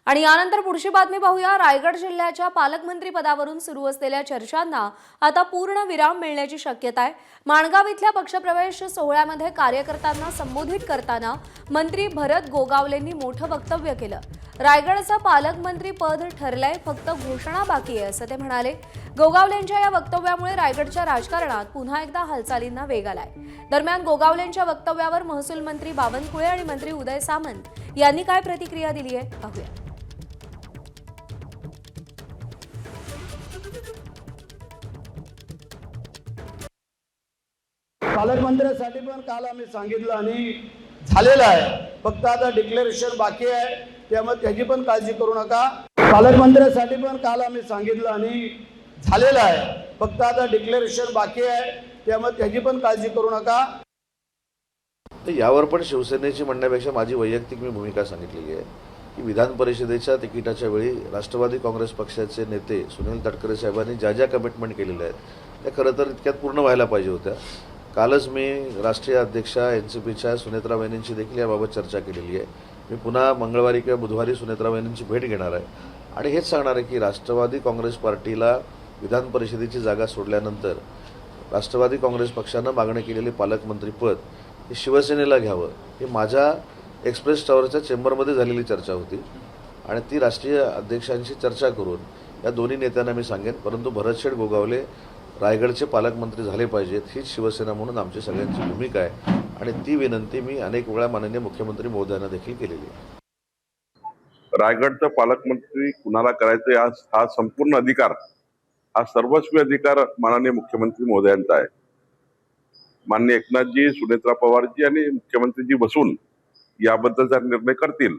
आणि यानंतर पुढची बातमी पाहूया। रायगड जिल्ह्याच्या पालकमंत्री पदावरून सुरू असलेल्या चर्चांना आता पूर्ण विराम मिळण्याची शक्यता आहे। माणगाव इथल्या पक्षप्रवेश सोहळ्यामध्ये कार्यकर्त्यांना संबोधित करताना मंत्री भरत गोगावलेंनी मोठं वक्तव्य केलं। रायगडचं पालकमंत्री पद ठरलंय, फक्त घोषणा बाकी आहे असं ते म्हणाले। गोगावलेंच्या या वक्तव्यामुळे रायगडच्या राजकारणात पुन्हा एकदा हालचालींना वेग आलाय। दरम्यान गोगावलेंच्या वक्तव्यावर महसूल मंत्री बावनकुळे आणि मंत्री उदय सामंत यांनी काय प्रतिक्रिया दिली आहे पाहूया। पालकमंत्र्यांसाठी पण काल आम्ही सांगितलं आणि झालेलं आहे, फक्त आता डिक्लेरेशन बाकी आहे, त्यामुळे त्याची पण काळजी करू नका। पालकमंत्र्यांसाठी पण काल आम्ही सांगितलं आणि झालेलं आहे, फक्त आता डिक्लेरेशन बाकी आहे, त्यामुळे त्याची पण काळजी करू नका। यावर पण शिवसेनेची म्हणण्यापेक्षा माझी वैयक्तिक मी भूमिका सांगितलेली आहे की विधान परिषदेच्या तिकिटाच्या वेळी राष्ट्रवादी काँग्रेस पक्षाचे नेते सुनील तटकरे साहेबांनी ज्या ज्या कमिटमेंट केलेल्या आहेत त्या खरं तर इतक्यात पूर्ण व्हायला पाहिजे होत्या। कालच मी राष्ट्रीय अध्यक्षा एनसीपीच्या सुनेत्रा वहिनींची देखील याबाबत चर्चा केलेली आहे। मी पुन्हा मंगळवारी किंवा बुधवारी सुनेत्रा वहिनींची भेट घेणार आहे आणि हेच सांगणार आहे की राष्ट्रवादी काँग्रेस पार्टीला विधान परिषदेची जागा सोडल्यानंतर राष्ट्रवादी काँग्रेस पक्षानं मागणी केलेले पालकमंत्रीपद हे शिवसेनेला घ्यावं, ही माझ्या एक्सप्रेस टावरच्या चेंबरमध्ये झालेली चर्चा होती आणि ती राष्ट्रीय अध्यक्षांशी चर्चा करून या दोन्ही नेत्यांना मी सांगेन। परंतु भरतशेठ गोगावले रायगडचे पालकमंत्री झाले पाहिजेत, हीच शिवसेना म्हणून आमची सगळ्यांची भूमिका आहे आणि ती विनंती मी अनेक वेळा माननीय मुख्यमंत्री महोदयांना देखील केलेली आहे। रायगडचं पालकमंत्री कुणाला करायचं हा संपूर्ण अधिकार, हा सर्वस्वी अधिकार माननीय मुख्यमंत्री महोदयांचा आहे। माननीय एकनाथजी, सुनेत्रा पवारजी आणि मुख्यमंत्रीजी बसून याबद्दलचा निर्णय करतील,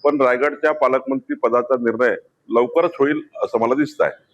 पण रायगडच्या पालकमंत्री पदाचा निर्णय लवकरच होईल असं मला दिसत आहे।